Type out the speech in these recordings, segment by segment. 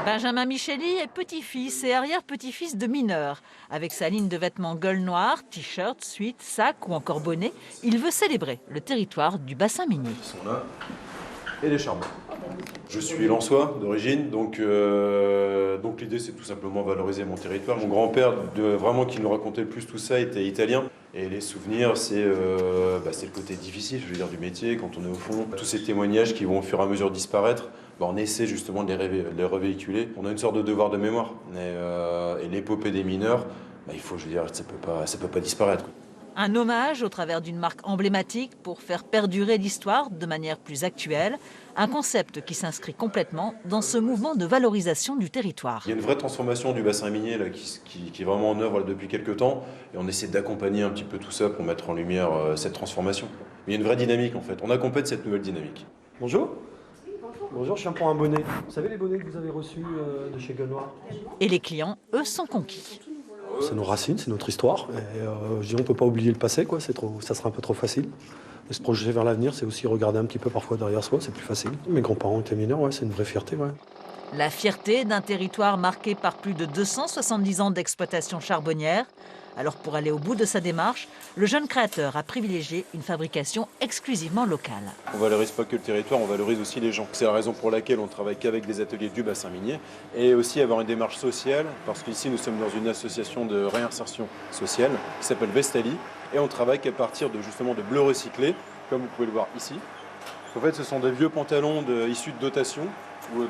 Benjamin Micheli est petit-fils et arrière-petit-fils de mineurs. Avec sa ligne de vêtements gueule noire, t-shirt, suite, sac ou encore bonnet, il veut célébrer le territoire du bassin minier. Ils sont là. Et les charbons. Je suis lensois d'origine, donc l'idée c'est tout simplement valoriser mon territoire. Mon grand-père, vraiment qui nous racontait le plus tout ça, était italien. Et les souvenirs, c'est le côté difficile, je veux dire, du métier, quand on est au fond. Tous ces témoignages qui vont au fur et à mesure disparaître, on essaie justement de les revéhiculer. On a une sorte de devoir de mémoire. Et l'épopée des mineurs, il faut, je veux dire, ça peut pas disparaître. Un hommage au travers d'une marque emblématique pour faire perdurer l'histoire de manière plus actuelle. Un concept qui s'inscrit complètement dans ce mouvement de valorisation du territoire. Il y a une vraie transformation du bassin minier là, qui est vraiment en œuvre là, depuis quelques temps. Et on essaie d'accompagner un petit peu tout ça pour mettre en lumière cette transformation. Mais il y a une vraie dynamique en fait. On accompagne cette nouvelle dynamique. Bonjour. Bonjour, je viens pour un bonnet. Vous savez les bonnets que vous avez reçus de chez Gueule Noire? Et les clients, eux, sont conquis. C'est nos racines, c'est notre histoire. Et, je dis, on ne peut pas oublier le passé, quoi. Ça serait un peu trop facile. Et se projeter vers l'avenir, c'est aussi regarder un petit peu parfois derrière soi, c'est plus facile. Mes grands-parents étaient mineurs, ouais, c'est une vraie fierté. Ouais. La fierté d'un territoire marqué par plus de 270 ans d'exploitation charbonnière. Alors pour aller au bout de sa démarche, le jeune créateur a privilégié une fabrication exclusivement locale. On valorise pas que le territoire, on valorise aussi les gens. C'est la raison pour laquelle on travaille qu'avec des ateliers du bassin minier et aussi avoir une démarche sociale parce qu'ici nous sommes dans une association de réinsertion sociale qui s'appelle Vestali et on travaille qu'à partir justement de bleus recyclés, comme vous pouvez le voir ici. En fait, ce sont des vieux pantalons issus de dotation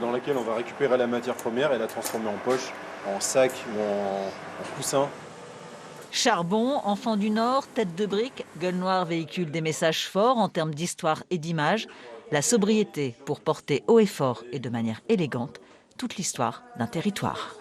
dans lesquels on va récupérer la matière première et la transformer en poche, en sac ou en coussin. Charbon, enfant du Nord, tête de brique, Gueule Noire véhicule des messages forts en termes d'histoire et d'image. La sobriété pour porter haut et fort et de manière élégante toute l'histoire d'un territoire.